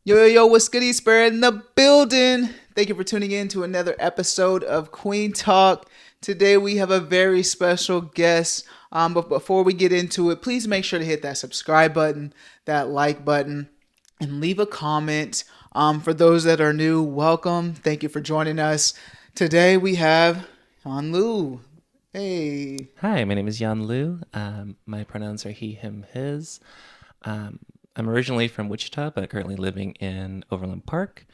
Yo, yo, yo, what's goody spirit in the building? Thank you for tuning in to another episode of Kueen Talk. Today we have a very special guest. But before we get into it, please make sure to hit that subscribe button, that like button, and leave a comment. For those that are new, welcome. Thank you for joining us. Today we have Dahn Luu. Hey. Hi, my name is Dahn Luu. My pronouns are he, him, his. Um, I'm originally from Wichita, but currently living in Overland Park,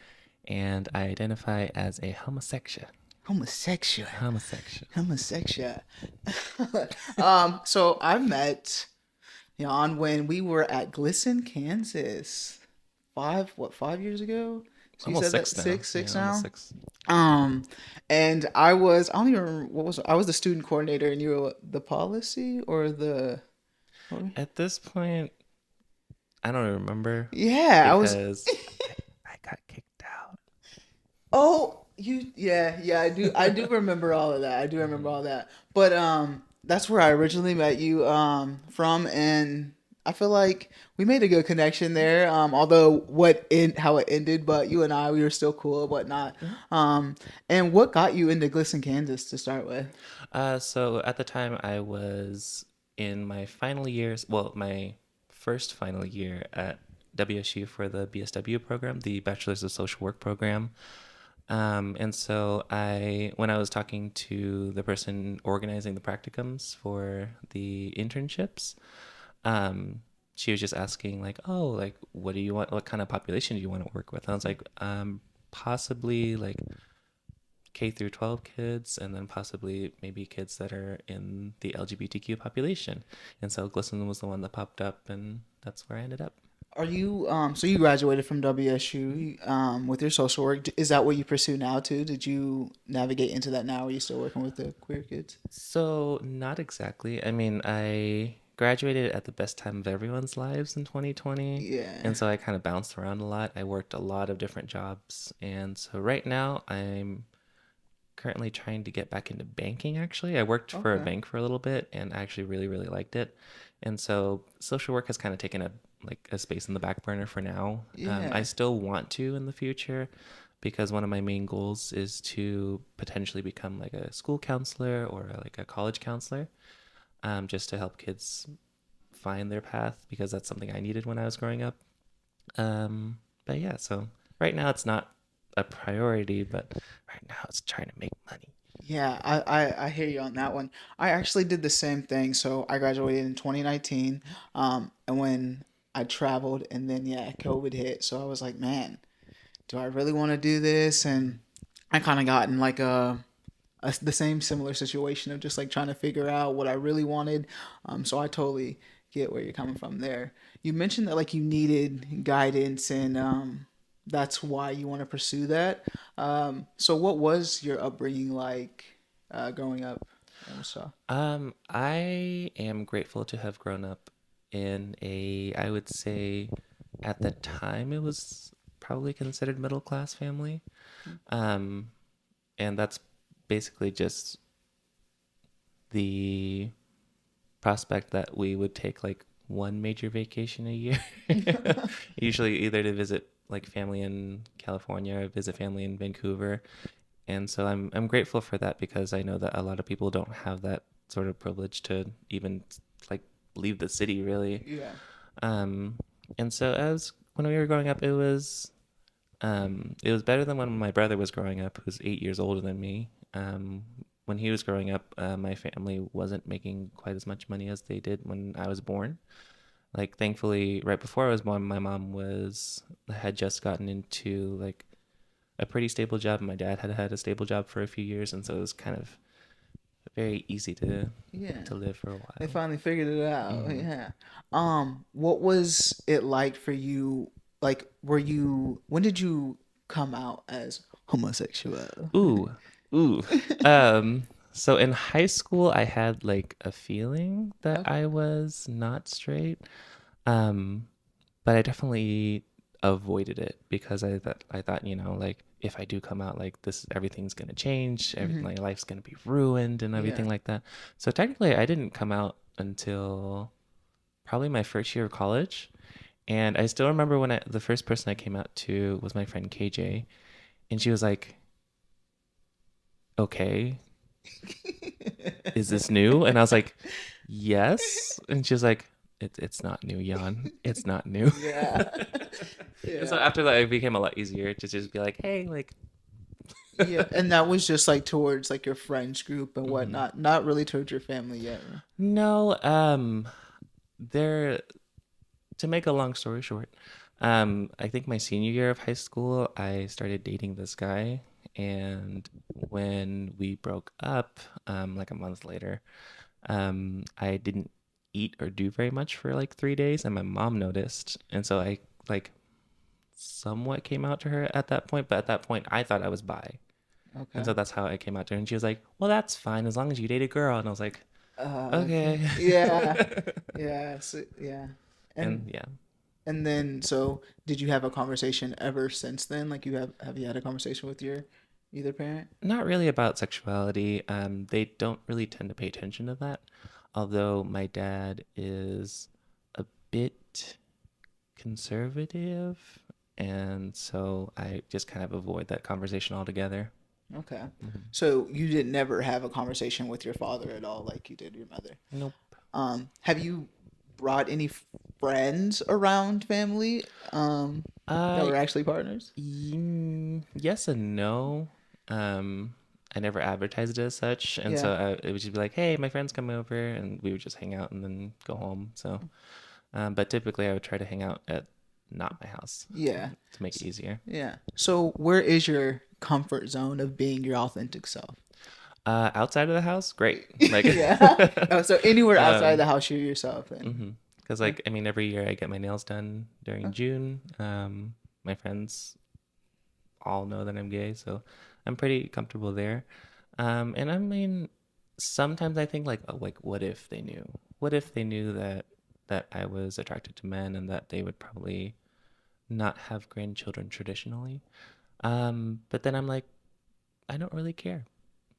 and I identify as a homosexual. Homosexual. Homosexual. Homosexual. So I met Jan when we were at Glisson, Kansas. 5 years ago? So you Almost said that six now. six Yeah, almost now? six. Um, and I don't even remember I was the student coordinator and you were the policy or the, At this point, I don't remember yeah, I was, because I got kicked out. oh, yeah, I do remember all of that. I do remember all that. But that's where I originally met you from, and I feel like we made a good connection there. Although how it ended, but you and I we were still cool and whatnot. Mhm. Um, and what got you into Glisson, Kansas to start with? So at the time, I was in my final years. Well, my first final year at WSU for the BSW program, the Bachelor's of Social Work program. And so when I was talking to the person organizing the practicums for the internships, um, she was just asking like, oh, like, what do you want? What kind of population do you want to work with? And I was like, possibly like K through 12 kids, and then possibly maybe kids that are in the LGBTQ population. And so Glisten was the one that popped up, and that's where I ended up. Are you so you graduated from WSU with your social work? Is that what you pursue now too? Did you navigate into that now? Are you still working with the queer kids? So, not exactly. I mean, I graduated at the best time of everyone's lives in 2020. Yeah. And so I kind of bounced around a lot. I worked a lot of different jobs. And so right now I'm currently trying to get back into banking, actually. I worked for a Okay. bank for a little bit and I actually really, really liked it. And so social work has kind of taken a space in the back burner for now. I Yeah. still want to in the future because one of my main goals is to potentially become like a school counselor or like a college counselor, just to help kids find their path because that's something I needed when I was growing up. But yeah, so right now it's not a priority, but right now it's trying to make money. Yeah, I hear you on that one. I actually did the same thing. So I graduated in 2019. And when I traveled and then yeah, COVID hit. So I was like, man, do I really want to do this? And I kind of got in like the same similar situation of just like trying to figure out what I really wanted. So I totally get where you're coming from there. You mentioned that like you needed guidance and that's why you want to pursue that. So what was your upbringing like growing up? So I am grateful to have grown up in I would say, at the time it was probably considered middle class family. Um, and that's basically just the prospect that we would take like one major vacation a year, usually either to visit like family in California or visit family in Vancouver. And so I'm grateful for that because I know that a lot of people don't have that sort of privilege to even like leave the city really. yeah. Um, and so as when we were growing up, it was better than when my brother was growing up, who's 8 years older than me. When he was growing up, my family wasn't making quite as much money as they did when I was born. Like, thankfully, right before I was born, my mom had just gotten into like a pretty stable job, and my dad had had a stable job for a few years, and so it was kind of very easy Yeah. to live for a They while. finally figured it out. Hmm. Yeah. What was it like for you? Like, when did you come out as homosexual? Ooh, ooh. So in high school, I had like a feeling that Okay. I was not straight. Um, but I definitely avoided it because I thought, like if I do come out, like this, everything's gonna change, Hmm. my life's gonna be ruined and Yeah. everything like that. So technically, I didn't come out until probably my first year of college, And I still remember when the first person I came out to was my friend KJ, and she was like, "Okay, is this new?" And I was like, "Yes." And she was like, "It's not new, Jan. It's not new." Yeah. And so Yeah. after that, it became a lot easier to just be like, "Hey, like." Yeah, and that was just like towards like your friends group and Mhm. whatnot, not really towards your family yet. Right? No, there. To make a long story short, I think my senior year of high school, I started dating this guy, and when we broke up, like a month later, I didn't eat or do very much for like 3 days, and my mom noticed, and so I like somewhat came out to her at that point, but at that point, I thought I was bi, and Okay. so that's how I came out to her, and she was like, "Well, that's fine as long as you date a girl," and I was like, Okay. "Okay," Yeah. Yeah. So, yeah. and And yeah. and then so did you have a conversation ever since then? Like have you had a conversation with your either parent? Not really about sexuality. They don't really tend to pay attention to that. Although my dad is a bit conservative, and so I just kind of avoid that conversation altogether. Okay. Hmm. So you did never have a conversation with your father at all like you did your mother. Nope. Have you brought any friends around family that Uh, were actually partners? yes and no. I never advertised it as such, and Yeah. so it would just be like, "Hey, my friends come over," and we would just hang out and then go home. So, but typically, I would try to hang out at not my house Yeah. to make it easier. Yeah. So where is your comfort zone of being your authentic self? Outside of the house, great. Like, Yeah. Oh, so anywhere outside um, the house, you're yourself, and because like I mean, every year I get my nails done during okay. June. My friends all know that I'm gay, so I'm pretty comfortable there. And I mean, sometimes I think like, oh, like what if they knew? What if they knew that I was attracted to men and that they would probably not have grandchildren traditionally? But then I'm like, I don't really care.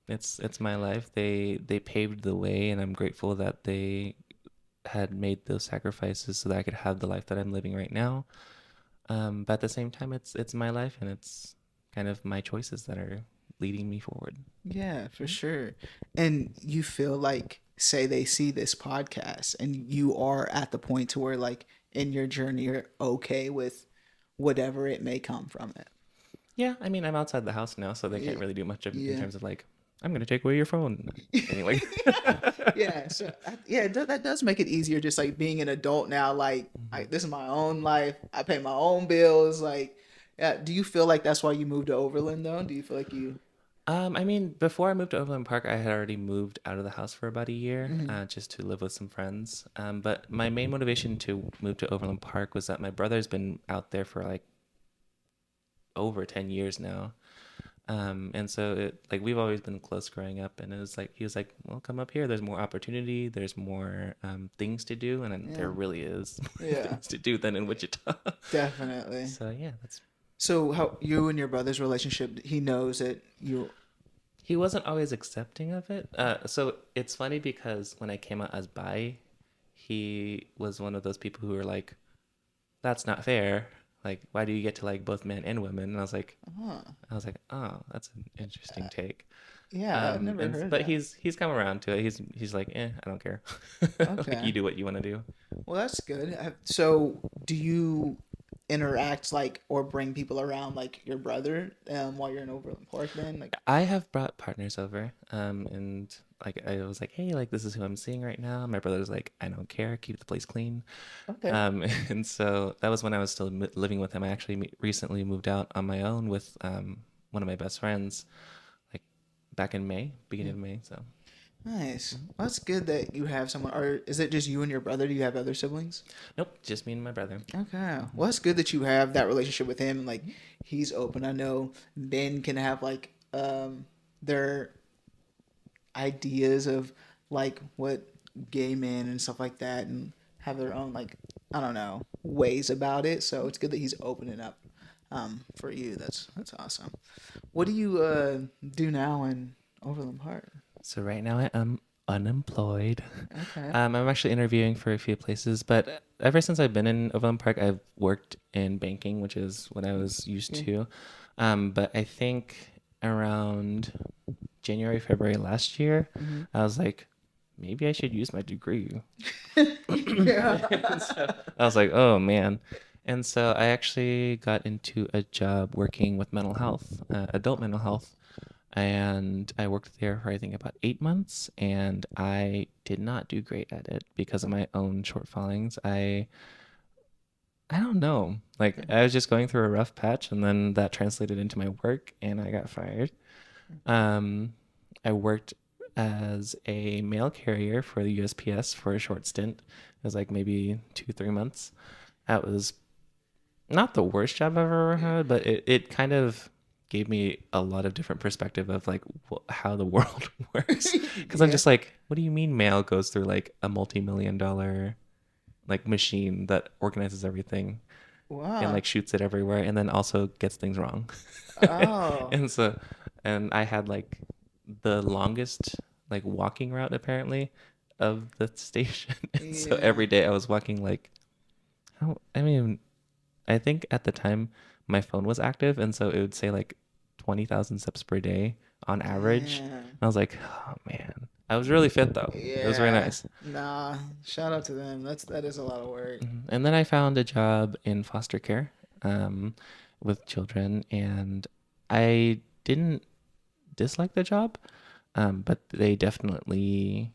It's my life. They paved the way, and I'm grateful that they had made those sacrifices so that I could have the life that I'm living right now. But at the same time, it's my life, and it's kind of my choices that are leading me forward. Yeah, for sure. And you feel like, say they see this podcast, and you are at the point to where, like, in your journey, you're okay with whatever it may come from it. Yeah, I mean, I'm outside the house now, so they can't Yeah. really do much in Yeah. terms of like, I'm gonna take away your phone. Anyway. Yeah, so yeah, that does make it easier. Just like being an adult now, like this is my own life. I pay my own bills. Like, yeah. Do you feel like that's why you moved to Overland though? Do you feel like you? I mean, before I moved to Overland Park, I had already moved out of the house for about a year, Mhm. just to live with some friends. But my main motivation to move to Overland Park was that my brother's been out there for like over 10 years now. And so like we've always been close growing up, and it was like he was like, "Well, come up here. There's more opportunity. There's more things to do, and then Yeah, there really is more yeah, things to do than in Wichita." definitely. So yeah, that's So how you and your brother's relationship? He knows that you. he wasn't always accepting of it. So it's funny because when I came out as bi, he was one of those people who were like, "That's not fair. Like, why do you get to like both men and women?" And Huh. I was like, "Oh, that's an interesting take." Yeah, I've never And heard but that. he's come around to it. He's like, I don't care. Like Okay. you do what you want to do. Well, that's good. So, do you interact like or bring people around like your brother while you're in Overland Park? Then, like, I have brought partners over, and like I was like, hey, like this is who I'm seeing right now. My brother's like, I don't care, keep the place clean. okay, And so that was when I was still living with him. I actually recently moved out on my own with one of my best friends, like back in May, beginning yeah. of May. So Nice. mhm. Well, that's good that you have someone. Or is it just you and your brother? Do you have other siblings? Nope, just me and my brother. Okay. Hmm. Well, it's good that you have that relationship with him. Like, he's open. I know men can have like their ideas of like what gay men and stuff like that, and have their own like I don't know ways about it. So it's good that he's opening up for you. That's awesome. What do you do now in Overland Park? So right now I am unemployed. Okay. I'm actually interviewing for a few places, but ever since I've been in Overland Park, I've worked in banking, which is what I was used Yeah. to. But I think around January, February last year, Hmm. I was like, maybe I should use my degree. And Yeah. so I was like, oh man. And so I actually got into a job working with mental health, adult mental health. And I worked there for I think about 8 months, and I did not do great at it because of my own shortfallings. I don't know. Like I was just going through a rough patch, and then that translated into my work, and I got fired. Um, I worked as a mail carrier for the USPS for a short stint. It was like maybe 2, 3 months. That was not the worst job I've ever had, but it kind of gave me a lot of different perspective of like how the world works. Because I'm Yeah. just like, what do you mean mail goes through like a multi-million-dollar like machine that organizes everything and Wow. like shoots it everywhere and then also gets things wrong? Oh. And so, and I had like the longest like walking route apparently of the station. And so Yeah. every day I was walking like, how, I mean, I think at the time my phone was active, and so it would say like 20,000 steps per day on average. Damn. I was like, oh man. I was really fit though. It was very Yeah. nice. Nah. Shout out to them. That is a lot of work. And then I found a job in foster care um, with children, and I didn't dislike the job, but they definitely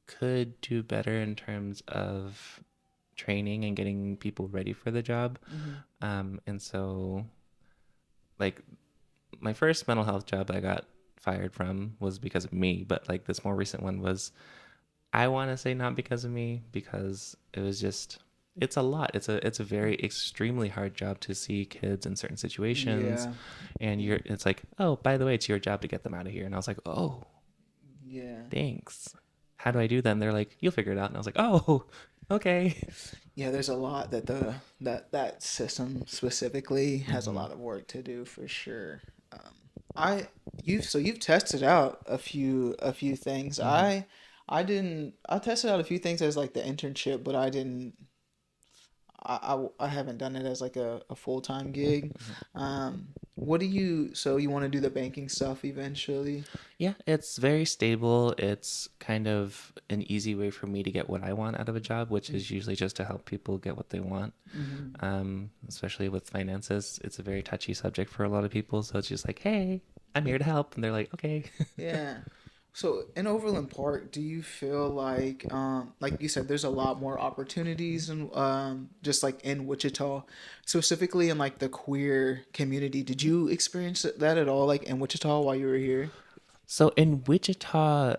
could do better in terms of training and getting people ready for the job. Hmm. And so, like, my first mental health job I got fired from was because of me, but like this more recent one was I want to say not because of me because it was just it's a lot. It's a very extremely hard job to see kids in certain situations Yeah. and Yeah. you're it's like, "Oh, by the way, it's your job to get them out of here." And I was like, "Oh, Yeah. thanks. How do I do that?" And they're like, "You'll figure it out." And I was like, "Oh, okay." Yeah, there's a lot that that system specifically has a Hmm. lot of work to do for sure. Um, I you've tested out a few things. Hmm. I didn't. I tested out a few things as like the internship, but I didn't. I haven't done it as like a full time gig. What do you? So you want to do the banking stuff eventually? Yeah, it's very stable. It's kind of an easy way for me to get what I want out of a job, which is usually just to help people get what they want. Mm-hmm. Especially with finances, it's a very touchy subject for a lot of people. So it's just like, hey, I'm here to help, and they're like, okay. Yeah. So in Overland Park, do you feel like you said, there's a lot more opportunities and just like in Wichita, specifically in like the queer community. Did you experience that at all, like in Wichita while you were here? So in Wichita,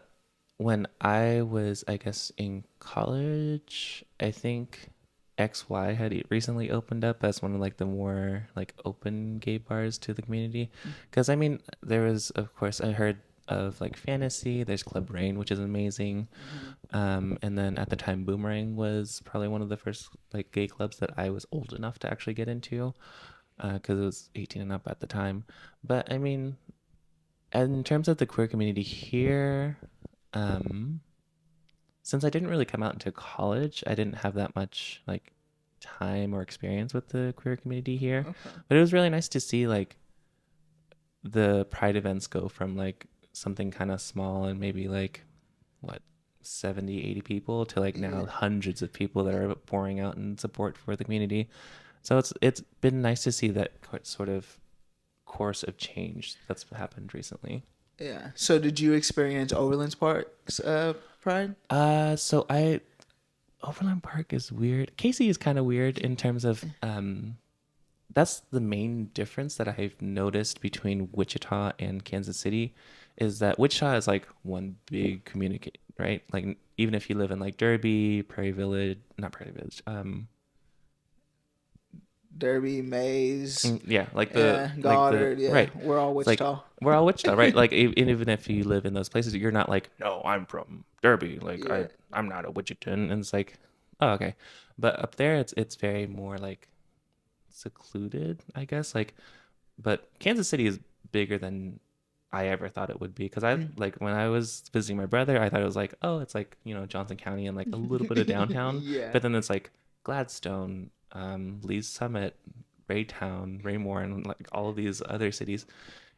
when I was, I guess, in college, I think XY had recently opened up as one of like the more like open gay bars to the community. Because I mean, there was, of course, I heard of like Fantasy. There's Club Rain, which is amazing. Mm-hmm. And then at the time, Boomerang was probably one of the first like gay clubs that I was old enough to actually get into because it was 18 and up at the time. But I mean, in terms of the queer community here, um, since I didn't really come out into college, I didn't have that much like time or experience with the queer community here. Okay. But it was really nice to see like the pride events go from like something kind of small and maybe like what 70, 80 people to like now Yeah. hundreds of people that are pouring out in support for the community. So it's been nice to see that sort of course of change that's happened recently. Yeah. So did you experience Overland Park's Pride? So I Overland Park is weird. Casey is kind of weird in terms of that's the main difference that I've noticed between Wichita and Kansas City is that Wichita is like one big community, right? Like even if you live in like Derby, Prairie Village, not Prairie Village, Derby, Mays, yeah, yeah, like the Goddard, yeah. right. We're all It's like Wichita. we're all Wichita, right? Like even if you live in those places, you're not like, no, I'm from Derby. Like Yeah. I'm not a Wichitan, and it's like, oh okay. But up there, it's very more like secluded, I guess. Like, but Kansas City is bigger than I ever thought it would be. Because I Mm. like when I was visiting my brother, I thought it was like, oh, it's like, Johnson County and like a little bit of downtown. Yeah. But then it's like Gladstone, Lee's Summit, Raytown, Raymore, and like all of these other cities.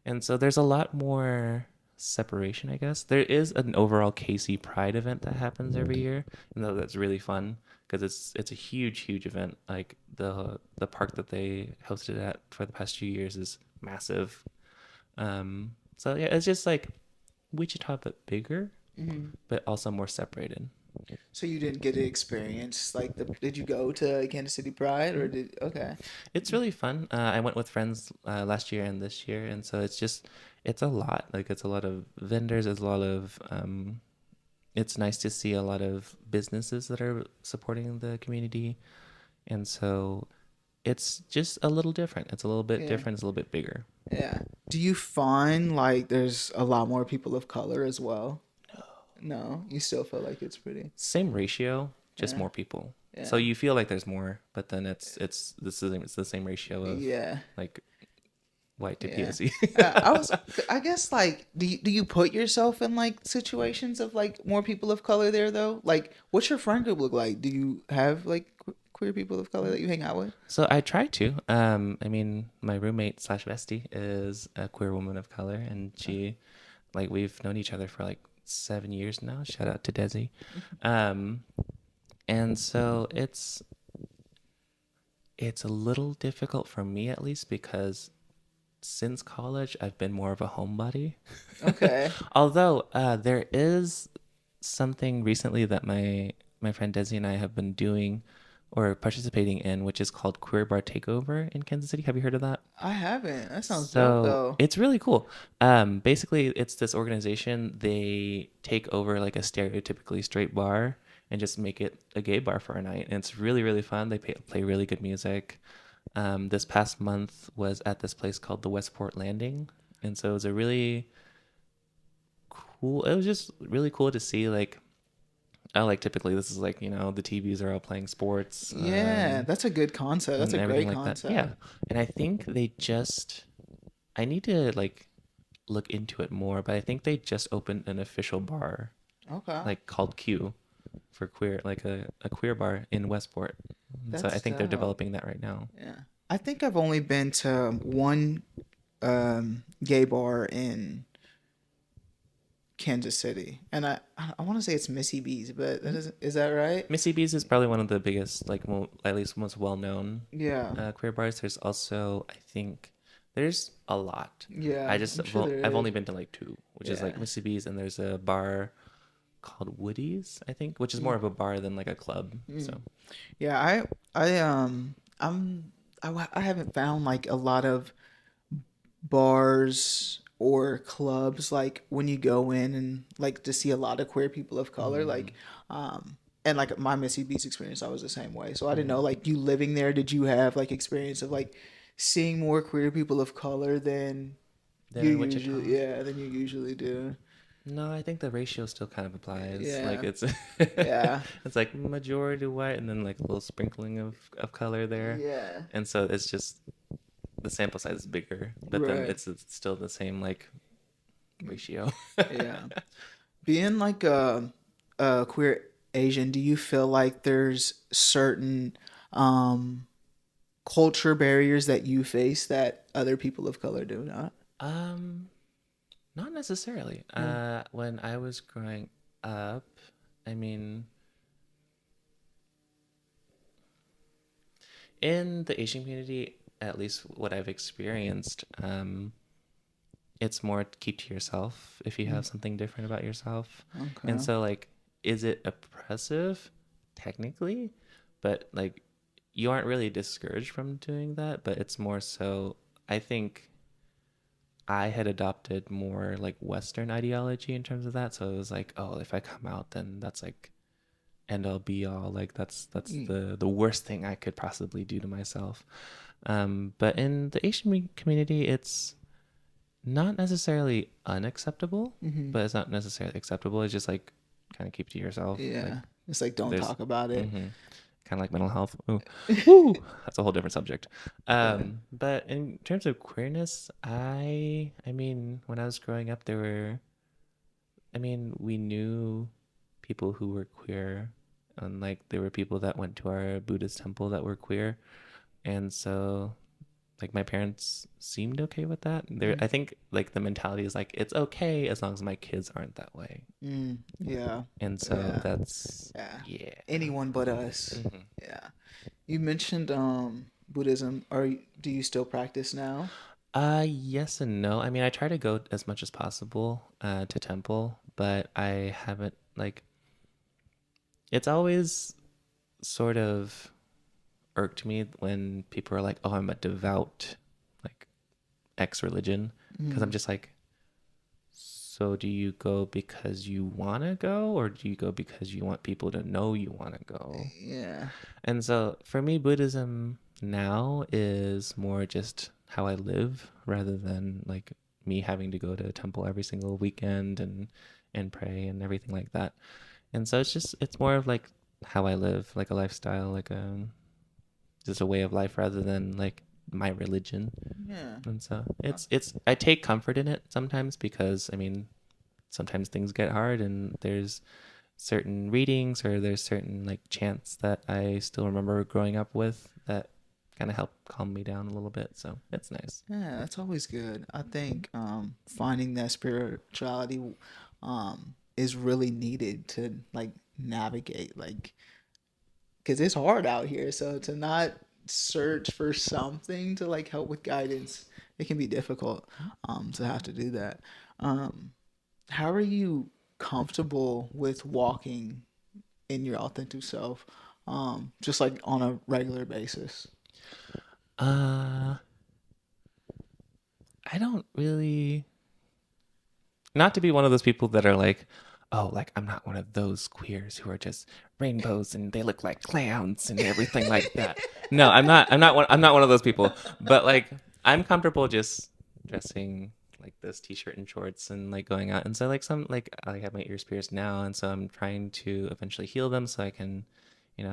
And so there's a lot more separation, I guess. There is an overall KC Pride event that happens every year, and that's really fun because it's a huge event. Like the park that they hosted at for the past few years is massive. So yeah, it's just like Wichita but bigger, Hmm. but also more separated. So you didn't get to experience like the? Did you go to Kansas City Pride or Mhm. did? Okay. It's really fun. I went with friends last year and this year, and so it's a lot. Like it's a lot of vendors. It's a lot of it's nice to see a lot of businesses that are supporting the community. And so it's just a little different. It's a little bit Yeah. different. It's a little bit bigger. Yeah. Do you find like there's a lot more people of color as well? No, you still feel like it's pretty. Same ratio, just Yeah. more people. So Yeah. you feel like there's more, but then it's the same ratio of Yeah. like white to Yeah. POC. I was, I guess, like, do you put yourself in like situations of like more people of color there though? Like, what's your friend group look like? Do you have like queer people of color that you hang out with? So I try to. I mean, my roommate slash bestie is a queer woman of color, and she, like, we've known each other for like 7 years now. Shout out to Desi. Um, and so it's a little difficult for me at least because since college I've been more of a homebody. Okay. Although there is something recently that my friend Desi and I have been doing or participating in, which is called Queer Bar Takeover in Kansas City. Have you heard of that? I haven't. That sounds dope So though. it's really cool. Basically, it's this organization. They take over like a stereotypically straight bar and just make it a gay bar for a night. And it's really fun. They play really good music. This past month was at this place called the Westport Landing, and so it was a really cool. It was just really cool to see. Like, I like typically this is like the TVs are all playing sports, Yeah, that's a good concept. That's and a everything great like that. Yeah, concept. and I think they just I need to like look into it more, but I think they just opened an official bar Okay. like called Q for queer, like a queer bar in Westport. And so I That's think they're dope. developing that right now. Yeah. I think I've only been to one gay bar in Kansas City, and I want to say it's Missy B's, but that is that right? Missy B's is probably one of the biggest, like at least most well known Yeah. queer bars. There's also I think there's a lot. Yeah, I'm sure there I've is. only been to like two, which is Yeah. like Missy B's, and there's a bar called Woody's, I think, which is more Mm, of a bar than like a club. mm. So Yeah, I haven't found like a lot of bars or clubs like when you go in and like to see a lot of queer people of color mm, like and like my Missy B's experience I was the same way. So I didn't know mm. like you living there, did you have like experience of like seeing more queer people of color than Then you in usually Wichita, yeah, than you usually do. no, I think the ratio still kind of applies. Like Yeah. it's Yeah. it's like majority white and then like a little sprinkling of color there. Yeah. And so it's just the sample size is bigger, but then Right. it's still the same like ratio. Yeah. Being like a queer Asian, do you feel like there's certain um, culture barriers that you face that other people of color do not? Um, Not necessarily. Mm. When I was growing up, I mean, in the Asian community, at least what I've experienced, it's more keep to yourself if you Mm. have something different about yourself. And Okay. so, like, is it oppressive? Technically, but like, you aren't really discouraged from doing that, but it's more so, I think I had adopted more like Western ideology in terms of that. So it was like, oh, if I come out, then that's like end all be all. Like that's Mm. the worst thing I could possibly do to myself. But in the Asian community, it's not necessarily unacceptable, Hmm. but it's not necessarily acceptable. It's just like kind of keep to yourself. Like Yeah. It's like don't there's talk about it. kind kind of like mental health. Ooh, woo, that's a whole different subject. Yeah. But in terms of queerness, I mean, when I was growing up, I mean, we knew people who were queer, and like there were people that went to our Buddhist temple that were queer, and so like my parents seemed okay with that. There, Mm, I think like the mentality is like it's okay as long as my kids aren't that way, yeah. and so Yeah. that's Yeah. yeah. Anyone but us. Hmm. Yeah. You mentioned Buddhism. Do you still practice now? Yes and no. I mean, I try to go as much as possible to temple, but I haven't like it's always sort of irked me when people are like, "Oh, I'm a devout like X religion," because I'm Mm, just like, so do you go because you want to go, or do you go because you want people to know you want to go? yeah. And so for me, Buddhism now is more just how I live rather than like me having to go to a temple every single weekend and pray and everything like that. And so it's more of like how I live, like a lifestyle, like a just a way of life rather than like my religion. Yeah. And so Uh, it's I take comfort in it sometimes because I mean sometimes things get hard and there's certain readings or there's certain like chants that I still remember growing up with that kind of help calm me down a little bit. So it's nice. Yeah, that's always good. I think finding that spirituality is really needed to like navigate, like, because it's hard out here. So to not search for something to like help with guidance, it can be difficult to have to do that. Um, how are you comfortable with walking in your authentic self, just like on a regular basis? Uh, I don't really not to be one of those people that are like, oh, like I'm not one of those queers who are just rainbows and they look like clowns and everything like that. No, I'm not. I'm not one of those people. But like, I'm comfortable just dressing like this t-shirt and shorts and like going out. And so like some like I have my ears pierced now, and so I'm trying to eventually heal them so I can,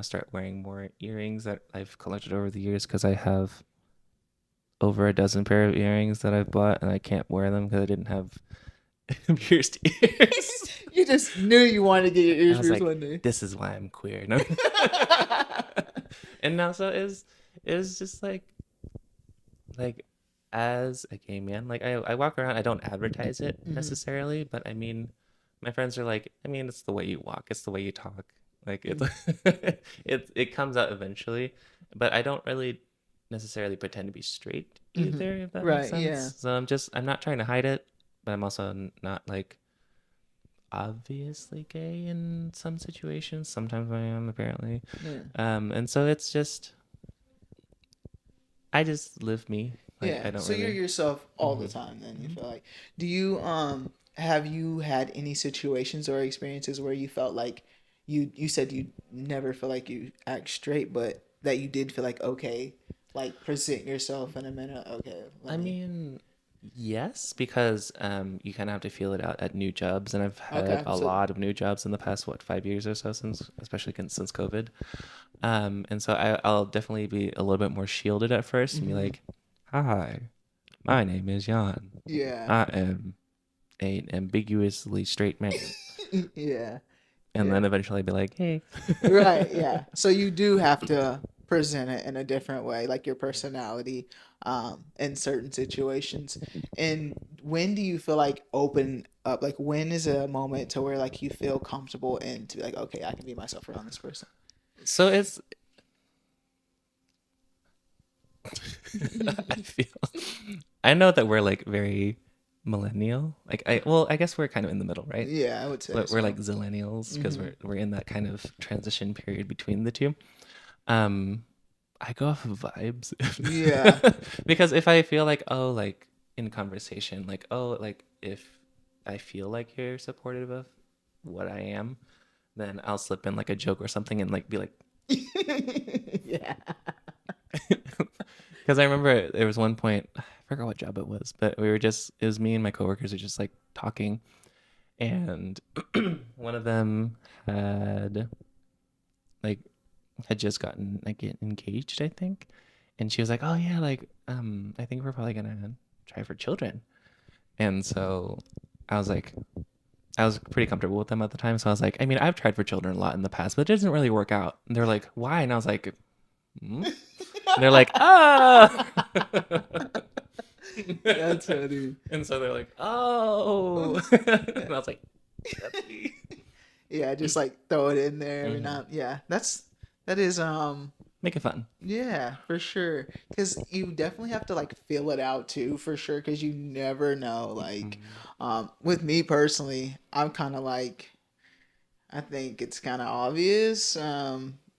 start wearing more earrings that I've collected over the years because I have over a dozen pair of earrings that I've bought and I can't wear them because I didn't have pierced ears. You just knew you wanted to get your I ears was pierced like, one day. this is why I'm queer. No. And now so is just like as a gay man, like I walk around, I don't advertise it Hmm. necessarily, but I mean my friends are like, I mean, it's the way you walk, it's the way you talk. Like it's Mm. it comes out eventually, but I don't really necessarily pretend to be straight Hmm. either, if that makes Right. sense. Yeah. So I'm not trying to hide it, but I'm also not like obviously gay in some situations. Sometimes I am apparently. Yeah. And so it's just I just live me. Like Yeah. I don't So you're really. yourself all the Hmm. time. Then you Hmm. feel like. Do you have you had any situations or experiences where you felt like you said you never feel like you act straight, but that you did feel like present yourself in a manner. Okay, let I me. mean, yes, because you kind of have to feel it out at new jobs, and I've had Okay. a So. lot of new jobs in the past 5 years or so since, especially since COVID. And so I'll definitely be a little bit more shielded at first and be Hmm. like, "Hi, my name is Jan. Yeah. I am an ambiguously straight man." Yeah. And then Yeah. eventually be like, hey. Right, yeah. So you do have to present it in a different way, like your personality, in certain situations. And when do you feel like open up? Like when is a moment to where like you feel comfortable and to be like, okay, I can be myself around this person. So it's, I feel, I know that we're like very millennial. Like, I guess we're kind of in the middle, right? Yeah, I would say We're like so. zillennials because Hmm. we're in that kind of transition period between the two. Um, I go off of vibes Yeah. because if I feel like, oh, like in conversation, like, oh, like if I feel like you're supportive of what I am, then I'll slip in like a joke or something and like be like, Yeah. because I remember there was one point, I forgot what job it was, but it was me and my coworkers were just like talking, and one of them had like had just gotten like engaged, I think. And she was like, "Oh yeah, like I think we're probably gonna try for children." And so I was like, I was pretty comfortable with them at the time. So I was like, I mean, I've tried for children a lot in the past, but it doesn't really work out. And they're like, "Why?" And I was like, hmm? And they're like, "Ah." That's funny. And so they're like, "Oh." And I was like, "Really?" Yeah, just like throw it in there every Hmm. now. Yeah, that is Make it fun. yeah, for sure. Because you definitely have to like feel it out too, for sure. Because you never know. Like, Mhm. with me personally, I'm kind of like, I think it's kind of obvious.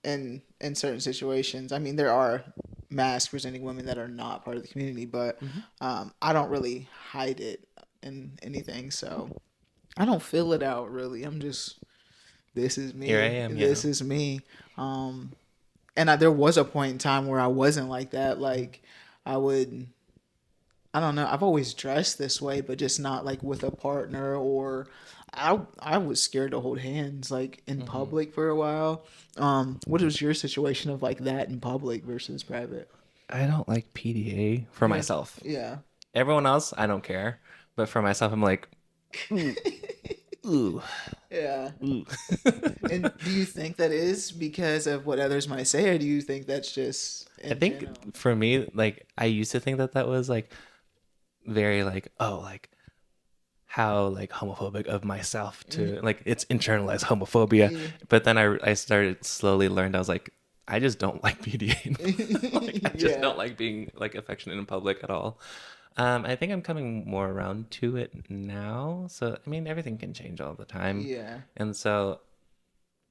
In certain situations, I mean, there are mask presenting women that are not part of the community, but Mhm. I don't really hide it in anything. So I don't feel it out really. I'm just this is Here I me. am. Yeah. This is me. Um, there was a point in time where I wasn't like that. Like I would, I don't know. I've always dressed this way, but just not like with a partner or I was scared to hold hands like in Hmm. public for a while. What was your situation of like that in public versus private? I don't like PDA for Yeah, myself. yeah. Everyone else, I don't care. But for myself, I'm like, ooh, ooh, Yeah. ooh. And do you think that is because of what others might say, or do you think that's just I in think general? for me, like, I used to think that that was like very like, oh, like how like homophobic of myself Mhm. to like it's internalized homophobia. Yeah. But then I started slowly learned I was like, I just don't like PDA. Like I just Yeah. don't like being like affectionate in public at all. I think I'm coming more around to it now. So I mean, everything can change all the time, Yeah. and so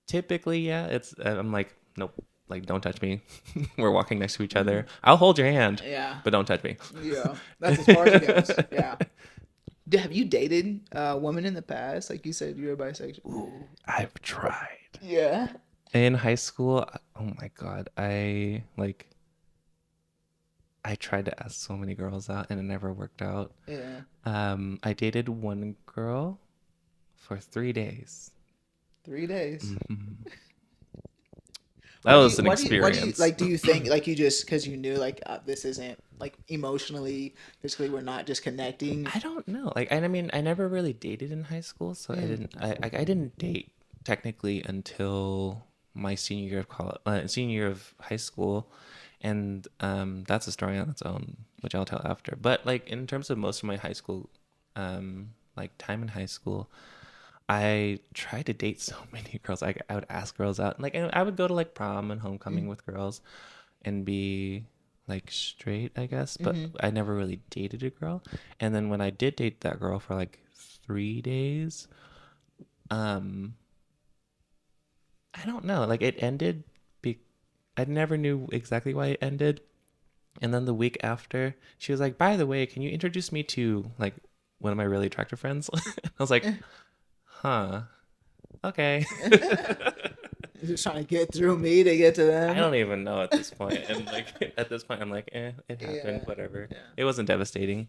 typically, yeah, it's I'm like, nope, like don't touch me. We're walking next to each other. I'll hold your hand, Yeah. but don't touch me. Yeah. That's as far as it goes. Yeah. Have you dated a woman in the past? Like you said, you're bisexual. Ooh, I've tried. Yeah. In high school, oh my God, I like I tried to ask so many girls out and it never worked out. Yeah. I dated one girl for 3 days. 3 days. Hmm. That was an Why do you experience. like? Do you think like you just because you knew like this isn't like emotionally, physically, we're not just connecting. I don't know. Like, I mean, I never really dated in high school, so I Mm. didn't. I didn't date technically until my senior year of college, senior year of high school, and that's a story on its own, which I'll tell after. But like in terms of most of my high school, like time in high school, I tried to date so many girls. Like I would ask girls out, and like I would go to like prom and homecoming Mm. with girls, and be like straight, I guess. But Mm-hmm. I never really dated a girl. And then when I did date that girl for like 3 days, um, I don't know. Like it ended. I never knew exactly why it ended. And then the week after, she was like, "By the way, can you introduce me to like one of my really attractive friends?" I was like, "Huh, okay." Just trying to get through me to get to I them. don't even know at this point. And like at this point, I'm like, it happened, Yeah. whatever. Yeah. It wasn't devastating.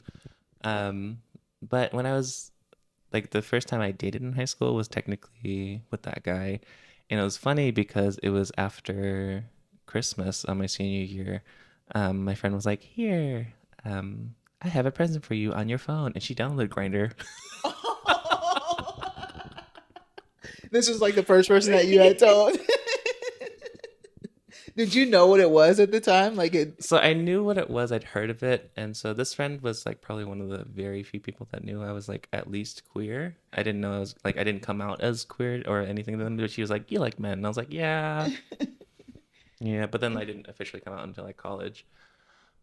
Um, but when I was like the first time I dated in high school was technically with that guy, and it was funny because it was after Christmas on my senior year. My friend was like, "Here, I have a present for you on your phone," and she downloaded Grinder. This was like the first person that you had told. Did you know what it was at the time? Like it. So I knew what it was. I'd heard of it, and so this friend was like probably one of the very few people that knew I was like at least queer. I didn't know I was like I didn't come out as queer or anything to them, but she was like, "You like men?" And I was like, "Yeah, yeah." But then I didn't officially come out until like college.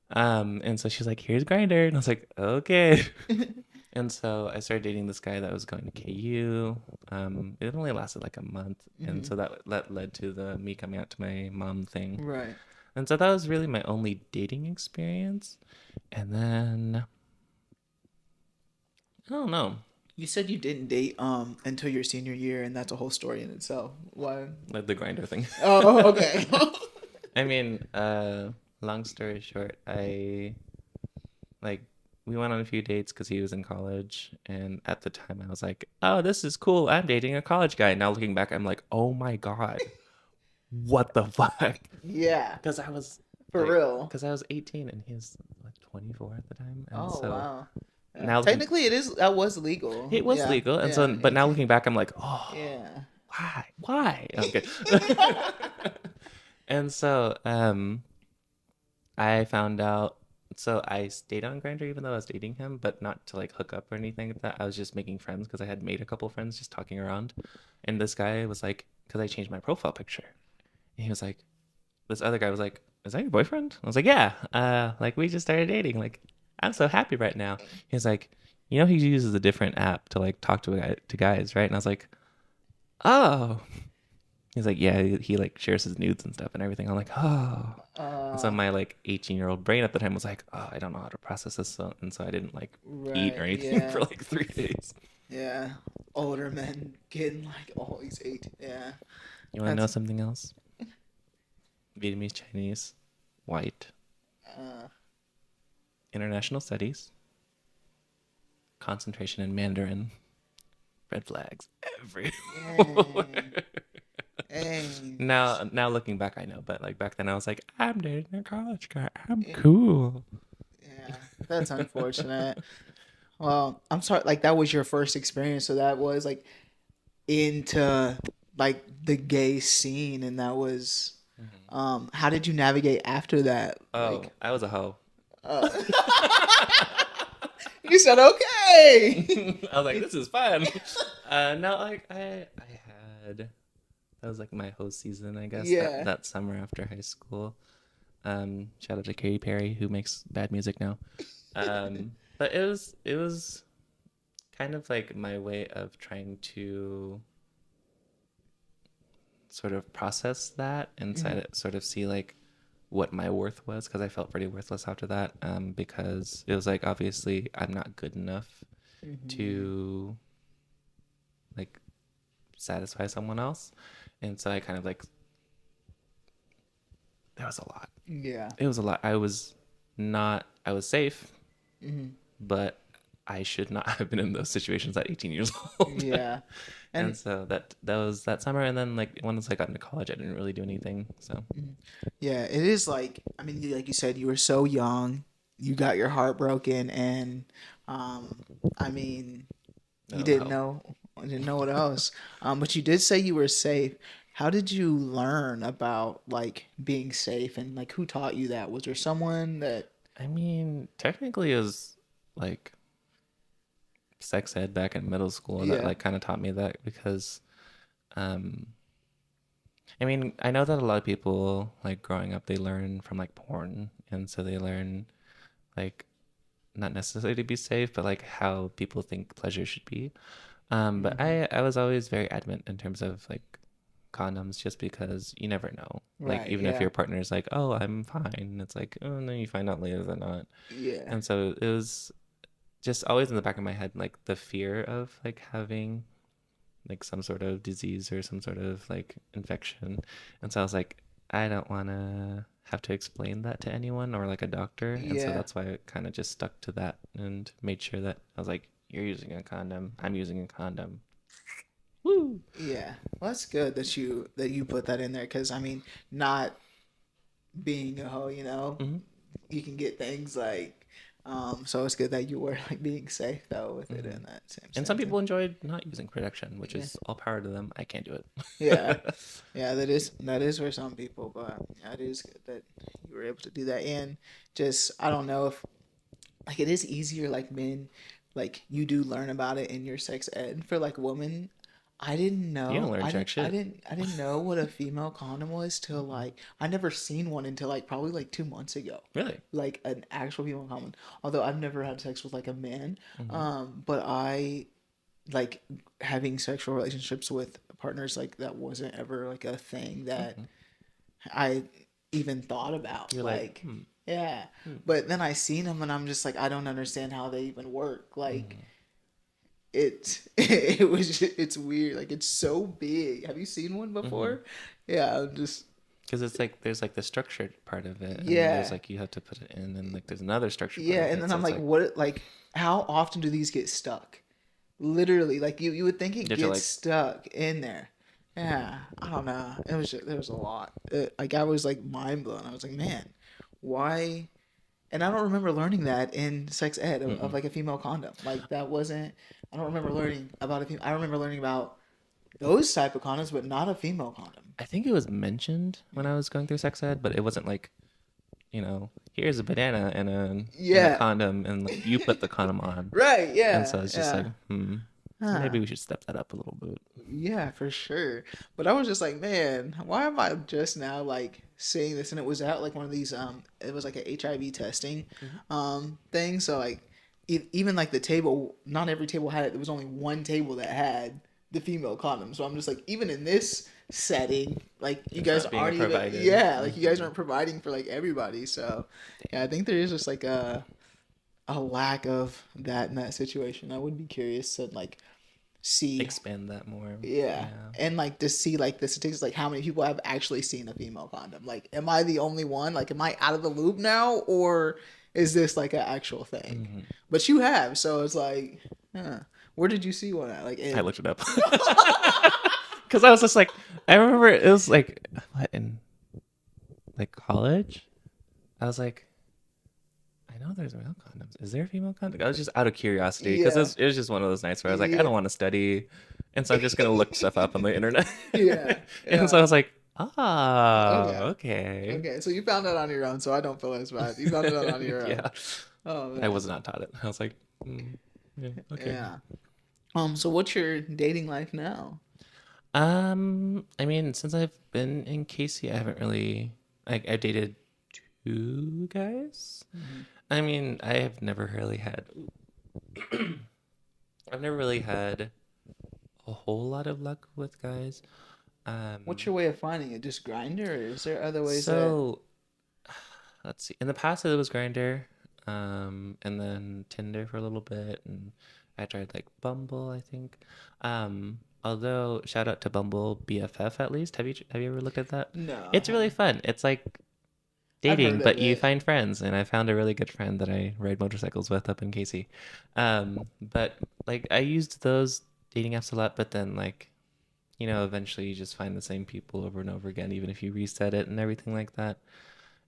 And so she's like, "Here's Grinder," and I was like, "Okay." And so I started dating this guy that was going to KU. It only lasted like a month, and Hmm. so that led to the me coming out to my mom thing. Right. And so that was really my only dating experience. And then I don't know, You said you didn't date until your senior year, and that's a whole story in itself. Why? like the Grinder thing. Oh, okay. I mean, long story short, I like we went on a few dates because he was in college, and at the time I was like, "Oh, this is cool. I'm dating a college guy." Now looking back, I'm like, "Oh my god, what the fuck? Yeah, Because I was for like, real. because I was 18 and he was like 24 at the time, and Oh so wow. Yeah. now looking, Technically, that was legal. it was Yeah, legal, and yeah, so but now 18. looking back, I'm like, oh, Yeah. why? Okay. And so I found out. So I stayed on Grindr even though I was dating him, but not to like hook up or anything like that. I was just making friends because I had made a couple friends just talking around. And this guy was like, because I changed my profile picture, and he was like, this other guy was like, "Is that your boyfriend?" I was like, "Yeah." Like we just started dating. Like I'm so happy right now. He was like, "You know, he uses a different app to like talk to to guys, right?" And I was like, "Oh." He's like, "Yeah, he like shares his nudes and stuff and everything." I'm like, "Oh." And so Uh, my like 18-year-old brain at the time was like, "Oh, I don't know how to process this," and so I didn't like eat or right. anything for Yeah. like 3 days. Yeah. Older men getting like always 18. Yeah. You want to know That's something else? Vietnamese, Chinese, white, uh international studies, concentration in Mandarin, red flags everywhere. Dang. Dang. Now looking back, I know, but like back then, I was like, I'm dating a college guy. I'm Yeah. cool. Yeah. That's unfortunate. Well, I'm sorry. Like that was your first experience, so that was like into like the gay scene, and that was. Mhm. How did you navigate after that? Oh, Like, I was a hoe. uh, you said okay. I was like, this is fun. No, like I had that was like my host season, I guess Yeah. that summer after high school. Shout out to Katy Perry who makes bad music now. But it was kind of like my way of trying to sort of process that and Mhm. sort of see like what my worth was because I felt pretty worthless after that. Because it was like obviously I'm not good enough Mhm. to like satisfy someone else, and so I kind of like there was a lot. Yeah. It was a lot. I was not. I was safe, Mhm. but I should not have been in those situations at 18 years old. Yeah. And And so that was that summer, and then like once I got into college, I didn't really do anything. So mhm. Yeah, it is like I mean, like you said, you were so young, you got your heart broken, and um, I mean, that you was a didn't know what else. But you did say you were safe. How did you learn about like being safe and like who taught you that? Was there someone that I mean, technically, it was like sex ed back in middle school that yeah. like kind of taught me that because, um, I mean, I know that a lot of people like growing up, they learn from like porn, and so they learn like not necessarily to be safe, but like how people think pleasure should be. But Hmm. I was always very adamant in terms of like condoms, just because you never know. Like Right, even if yeah. your partner is like, "Oh, I'm fine," it's like, "Oh no," you find out later they're not. Yeah. And so it was just always in the back of my head, like the fear of like having like some sort of disease or some sort of like infection. And so I was like, I don't want to have to explain that to anyone or like a doctor. And so Yeah. that's why I kind of just stuck to that and made sure that I was like, you're using a condom. I'm using a condom. Woo. Yeah. Well, that's good that you put that in there because I mean, not being a hoe, Hmm. you can get things like so it's good that you were like being safe though with it Hmm. in that same And some sense. people enjoyed not using protection, which Yeah. is all power to them. I can't do Yeah. it. Yeah, that is for some people, but yeah, it is good that you were able to do that. And just I don't know if like it is easier like men like you do learn about it in your sex ed for like women. You don't learn jack shit. I didn't know what a female condom was till like I never seen one until like probably like 2 months ago. Really? Like an actual female condom. Although I've never had sex with like a man. Hmm. But I like having sexual relationships with partners like that wasn't ever like a thing that Hmm. I even thought about. You're like, Like, yeah. hmm. But then I seen them and I'm just like, I don't understand how they even work. Like, it was it's weird. Like, it's so big. Have you seen one Hmm. before? Yeah, I'm just Because it's like there's like the structured part of it, and then there's yeah, like you have to put it in, and like there's another structured part yeah. of And it. then So I'm it's like, like what? Like, how often do these get stuck? Literally, like you would think you it have to gets like stuck in there, Yeah, I don't know. It was just, there was a lot. Like I was like mind blown. I was like, man, why? And I don't remember learning that in sex ed of Mm-mm. like a female condom. Like that wasn't. I don't remember learning about a female. I remember learning about those type of condoms, but not a female condom. I think it was mentioned when I was going through sex ed, but it wasn't like, here's a banana and a Yeah. condom, and like you put the condom on. Right. And Yeah. so it's just Yeah. like, Huh. maybe we should step that up a little bit. Yeah, for sure. But I was just like, man, why am I just now like seeing this? And it was at like one of these it was like a HIV testing Mhm. thing. So like even like the table, not every table had it. There was only one table that had the female condom. So I'm just like, even in this setting, like you It's guys not being aren't even, provided. yeah, like you guys Hmm. aren't providing for like everybody. So yeah, I think there is just like a lack of that in that situation. I would be curious to like see. Expand that more. Yeah. Yeah. And like to see like the statistics, like how many people have actually seen a female condom. Like, am I the only one? Like, am I out of the loop now, or is this like an actual thing? Hmm. But you have, so it's like, huh. Where did you see one at? Like I in. looked it up because I was just like, I remember it was like what in like college. I was like, I know there's male condoms. Is there a female condom? I was just out of curiosity because Yeah. it was just one of those nights where I was like, I Yeah. don't want to study, and so I'm just gonna look stuff up on the internet. Yeah. And so Yeah. I was like, oh, Okay. okay. Okay. So you found out on your own, so I don't feel as bad. You found it out on your own. Yeah, Oh I man. was not taught it. I was like, yeah, okay. Yeah. So what's your dating life now? I mean, since I've been in Casey, I haven't really I dated two guys. Mhm. I mean, I've never really had a whole lot of luck with guys. What's Um, your way of finding it? Just grinder, or is there other ways that? so let's see. In the past, it was Grinder, and then Tinder for a little bit, and I tried like Bumble, I think. Although shout out to Bumble BFF at least. Have you ever looked at that? No, I It's really haven't. fun. It's like I've dating, heard of but you it. find friends, and I found a really good friend that I ride motorcycles with up in Casey. But like I used those dating apps a lot, but then like eventually you just find the same people over and over again, even if you reset it and everything like that.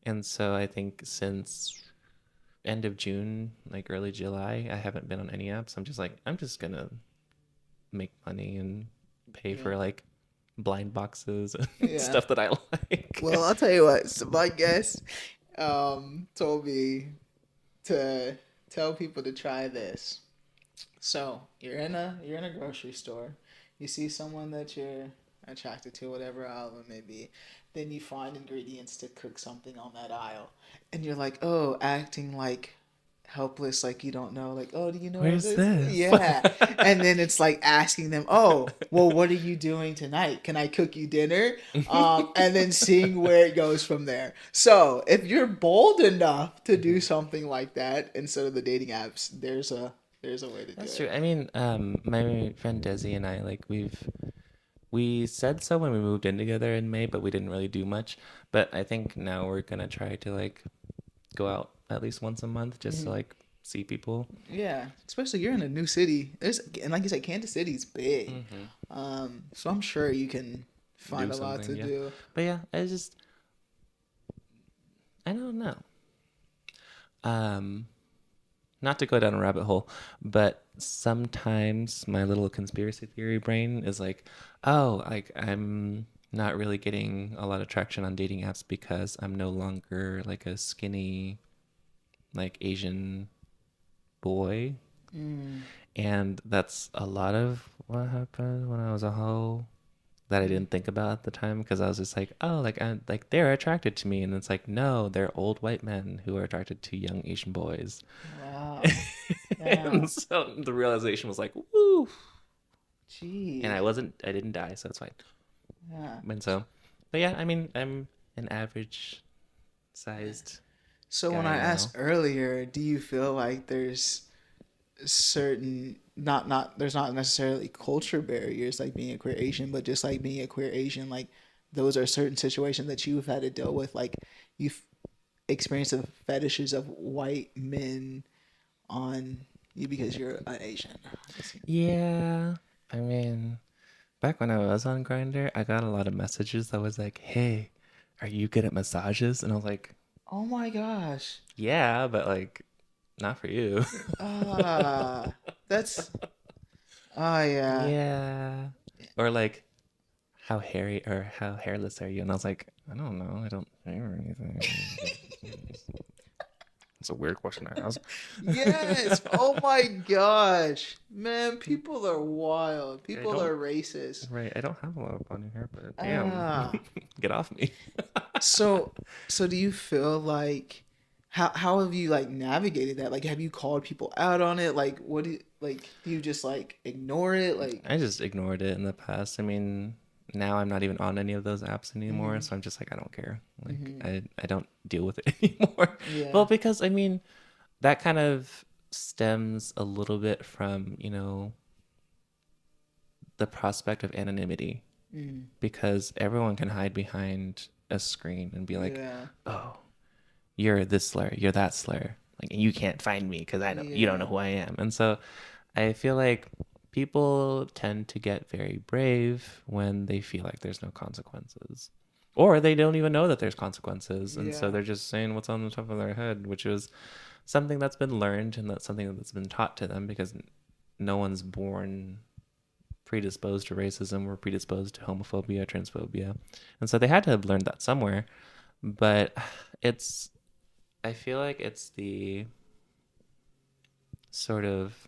And so I think since end of June, like early July, I haven't been on any apps. I'm just like, I'm just gonna make money and pay Yeah. for like blind boxes and Yeah. stuff that I like. Well, I'll tell you what. So my guest told me to tell people to try this. So you're in a grocery store. You see someone that you're attracted to, whatever aisle it may be. Then you find ingredients to cook something on that aisle, and you're like, oh, acting like helpless, like you don't know, like, oh, do you know where Where's this? this? Yeah, and then it's like asking them, oh, well, what are you doing tonight? Can I cook you dinner? And then seeing where it goes from there. So if you're bold enough to do Mhm. something like that instead of the dating apps, there's a way to do That's true. it. I mean, my friend Desi and I, like, we said so when we moved in together in May, but we didn't really do much. But I think now we're gonna try to like go out at least once a month just to Mhm. like see people. Yeah, especially you're in a new city. And like you said, Kansas City's big. Hmm. So I'm sure you can find Do a lot something, to yeah. do. But yeah, I don't know. Um, Not to go down a rabbit hole, but sometimes my little conspiracy theory brain is like, oh, like I'm not really getting a lot of traction on dating apps because I'm no longer like a skinny, like Asian boy. Mm, And that's a lot of what happened when I was a hoe that I mm. didn't think about at the time because I was just like, oh, like they're attracted to me, and it's like, no, they're old white men who are attracted to young Asian boys. Wow. And Yeah. so the realization was like, woo. And Jeez. I didn't die, so it's fine. Yeah. And so, but yeah, I mean, I'm an average sized So when guy I now. asked earlier, do you feel like there's certain not there's not necessarily culture barriers like being a queer Asian, but just like being a queer Asian, like those are certain situations that you've had to deal with, like you've experienced the fetishes of white men on you because you're an Asian. Yeah, I mean, Back when I was on Grinder, I got a lot of messages that was like, "Hey, are you good at massages?" And I was like, Oh my gosh. "Yeah, but like not for you." Ah, that's oh yeah. Yeah. Or like, how hairy or how hairless are you? And I was like, I don't know. I don't hair or anything. It's a weird question to ask. Yes. Oh my gosh. Man, people are wild. I People don't. are racist. Right. I don't have a lot of body hair, but damn, Ah. get off me. So so do you feel like how have you like navigated that? Like have you called people out on it? Like what do you like do you just like ignore it? Like I just ignored it in the past. I mean, now I'm not even on any of those apps anymore, hmm so I'm just like, I don't care. Like, hmm I don't deal with it anymore. Well, yeah. because I mean, that kind of stems a little bit from, the prospect of anonymity, Mm, because everyone can hide behind a screen and be like, yeah. "Oh, you're this slur, you're that slur. Like, you can't find me because I know you don't know Yeah. who I am." And so I feel like people tend to get very brave when they feel like there's no consequences. Or they don't even know that there's consequences. And so Yeah. they're just saying what's on the top of their head, which is something that's been learned and that's something that's been taught to them, because no one's born predisposed to racism or predisposed to homophobia, transphobia. And so they had to have learned that somewhere. But it's, I feel like it's the sort of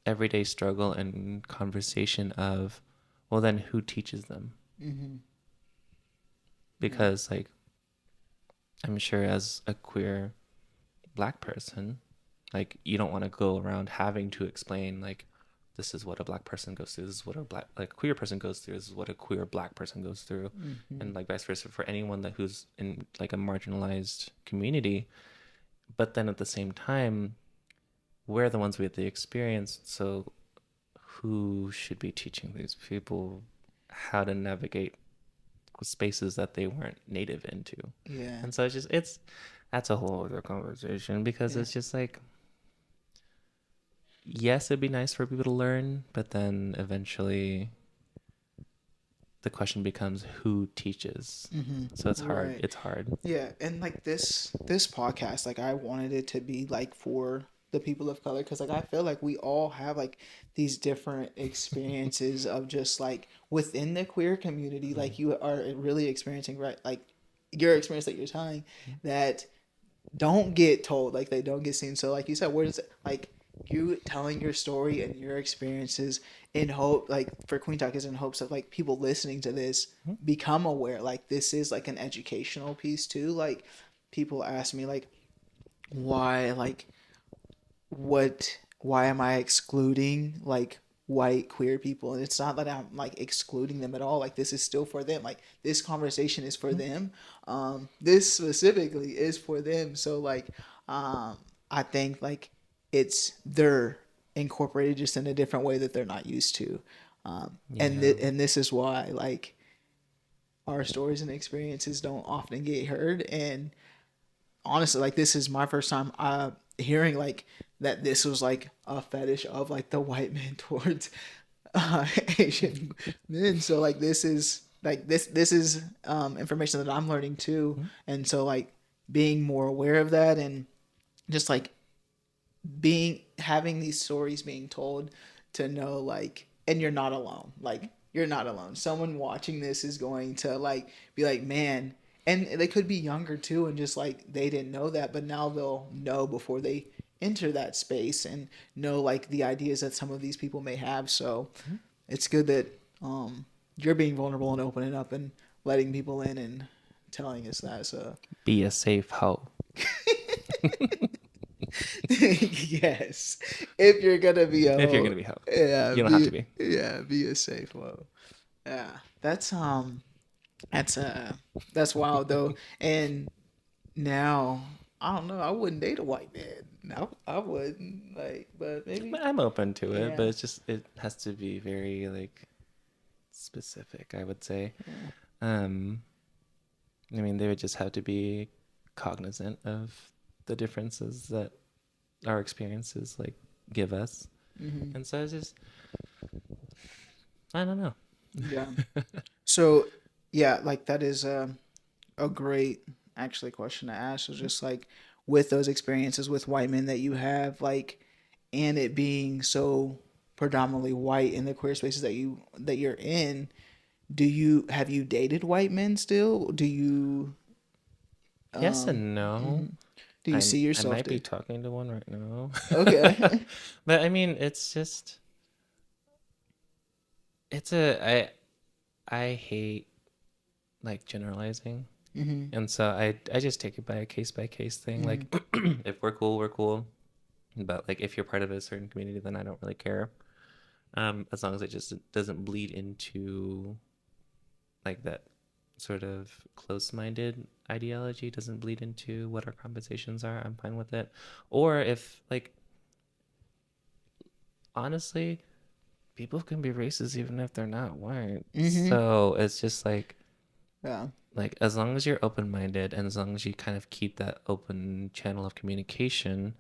everyday struggle and conversation of, well, then who teaches them? hmm Yeah. Because, like, I'm sure as a queer black person, like, you don't want to go around having to explain, like, this is what a black person goes through, this is what a black, like, queer person goes through, this is what a queer black person goes through, hmm and like vice versa for anyone that who's in like a marginalized community. But then at the same time, we're the ones with the experience, so who should be teaching these people how to navigate spaces that they weren't native into? Yeah. And so it's that's a whole other conversation, because Yeah. it's just like, yes, it'd be nice for people to learn, but then eventually the question becomes who teaches. hmm So it's hard. Right. It's hard. Yeah, and like this podcast, like I wanted it to be like for the people of color because like I feel like we all have like these different experiences of just like within the queer community, Mm-hmm. like you are really experiencing right like your experience that you're telling that don't get told, like they don't get seen. So like you said, where does it like you telling your story and your experiences in hope like for Queen Talk is in hopes of like people listening to this Mm-hmm. become aware like this is like an educational piece too. Like people ask me like why like why am I excluding like white queer people? And it's not that I'm like excluding them at all. Like this is still for them. Like this conversation is for them. This specifically is for them. So like um I think like they're incorporated just in a different way that they're not used to. Yeah. And this is why like our stories and experiences don't often get heard. And honestly, like this is my first time hearing like that this was like a fetish of like the white man towards Asian men. So like this is like this is information that I'm learning too, Mm-hmm. and so like being more aware of that and just like being having these stories being told to know like and you're not alone, like you're not alone, someone watching this is going to like be like man, and they could be younger too and just like they didn't know that but now they'll know before they enter that space and know like the ideas that some of these people may have. So Mm-hmm. it's good that you're being vulnerable and opening up and letting people in and telling us that. So Be a safe hoe. yes, if you're gonna be a If you're hoe, gonna be hoe, yeah, you don't have to be. be a safe hoe. Yeah, that's that's wild though. And now I don't know. I wouldn't date a white man. No, I wouldn't like, but maybe I'm open to it, but yeah, it's just it has to be very like specific, I would say. yeah. Um, I mean, they would just have to be cognizant of the differences that our experiences like give us. Mm-hmm. And so it's just I don't know. Yeah. So, yeah, like that is a great actually question to ask. So just like with those experiences with white men that you have, like, and it being so predominantly white in the queer spaces that you're in, do you have you dated white men still? Do you Yes um and no. mhm. Do you I see I yourself might be there? talking to one right now. Okay. But I mean, it's just it's a I hate like generalizing. Mhm. And so I just take it by case thing. Like Mhm. if we're cool, we're cool. But like if you're part of a certain community, then I don't really care. As long as it just doesn't bleed into like that sort of close-minded ideology, doesn't bleed into what our conversations are, I'm fine with it. Or if like honestly, people can be racist even if they're not white. Mhm. So it's just Yeah. like as long as you're open-minded and as long as you kind of keep that open channel of communication,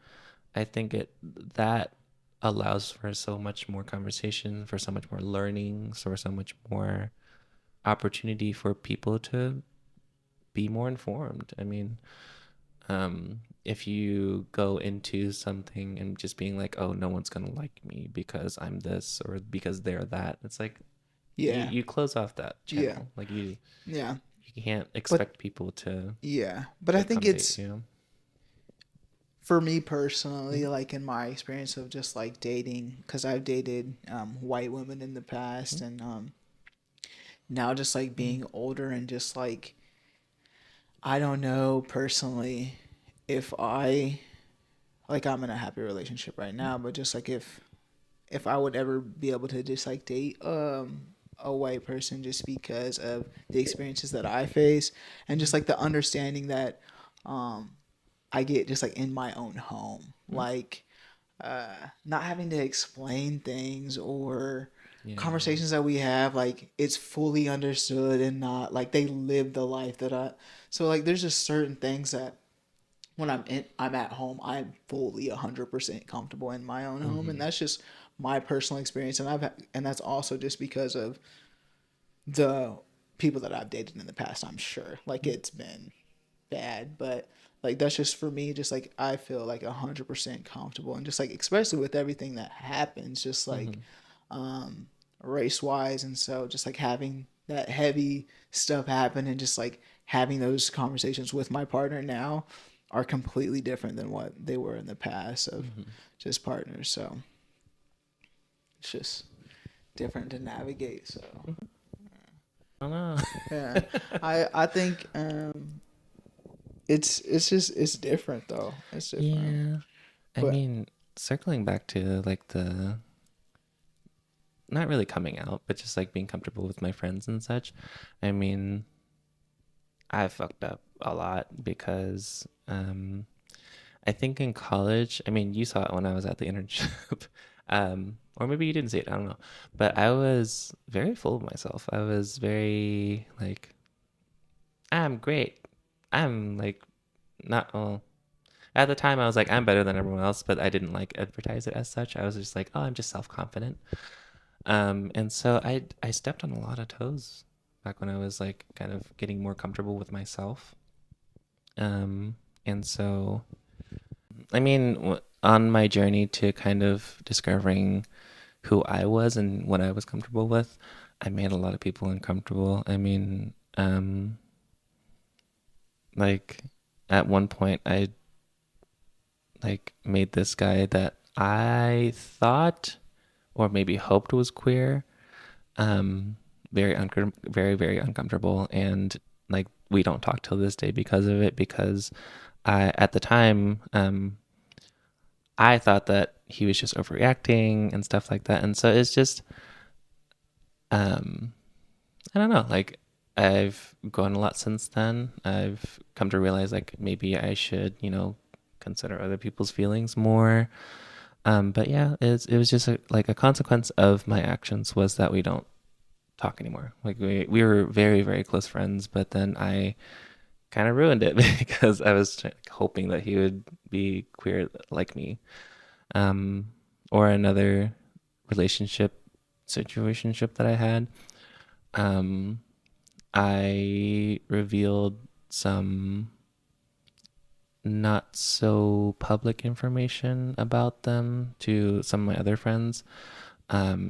I think it that allows for so much more conversation, for so much more learning, for so much more opportunity for people to be more informed. I mean, if you go into something and just being like, oh, no one's gonna like me because I'm this or because they're that, it's like Yeah. you close off that Yeah. channel. Like Yeah. you can't But expect people yeah. But to I think accommodate it's you. for me personally, Mm-hmm. like in my experience of just like dating, because I've dated white women in the past, and now just like Mm-hmm. being older and just like I don't know personally if I like I'm in a happy relationship right now, but just like if I would ever be able to just like date a white person just because of the experiences that I face and just Mm-hmm. like the understanding that um I get just like in my own home. Mm-hmm. Like not having to explain things or Yeah. conversations that we have like it's fully understood and not like they live the life that I so like there's just certain things that when I'm at home I'm fully 100% comfortable in my own home and Mm-hmm. that's just my personal experience and that's also just because of the people that I've dated in the past I'm sure like it's been bad, but like that's just for me. Just like I feel like 100% comfortable, and just like especially with everything that happens, just like Mm-hmm. um, race wise, and so just like having that heavy stuff happen, and just like having those conversations with my partner now are completely different than what they were in the past of Mm-hmm. just partners. So it's just different to navigate. So I don't know. yeah, I think it's just it's different though. It's different, Yeah. I but mean, circling back to like the not really coming out, but just like being comfortable with my friends and such. I mean, I fucked up a lot because I think in college, I mean, you saw it when I was at the internship. Or maybe you didn't see it, I don't know. But I was very full of myself. I was very like, I'm great. I'm like not well, at the time I was like I'm better than everyone else, but I didn't like advertise it as such. I was just like, oh, I'm just self-confident. And so I stepped on a lot of toes back when I was like kind of getting more comfortable with myself. Um, and so I mean, on my journey to kind of discovering who I was and what I was comfortable with, I made a lot of people uncomfortable. I mean, like at one point I like made this guy that I thought or maybe hoped was queer um very uncomfortable, and like we don't talk till this day because of it, because I at the time I thought that he was just overreacting and stuff like that, and so it's just um I don't know, like I've grown a lot since then. I've come to realize like maybe I should, consider other people's feelings more. But yeah, it was just like a consequence of my actions was that we don't talk anymore. Like we were very very close friends, but then I kind of ruined it because I was hoping that he would be queer like me. Um, or another relationship. situationship that I had. Um, I revealed some not so public information about them to some of my other friends.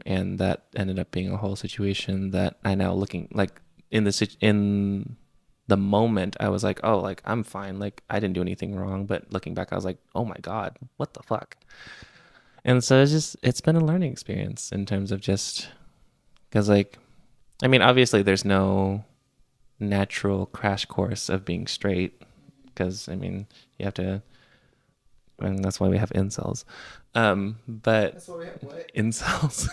And that ended up being a whole situation that I now looking like in the moment I was like, oh, like I'm fine, like I didn't do anything wrong. But looking back, I was like, oh my god, what the fuck? And so it's been a learning experience in terms of just because like I mean obviously there's no natural crash course of being straight because I mean you have to and that's why we have incels. But That's what we have. What? incels.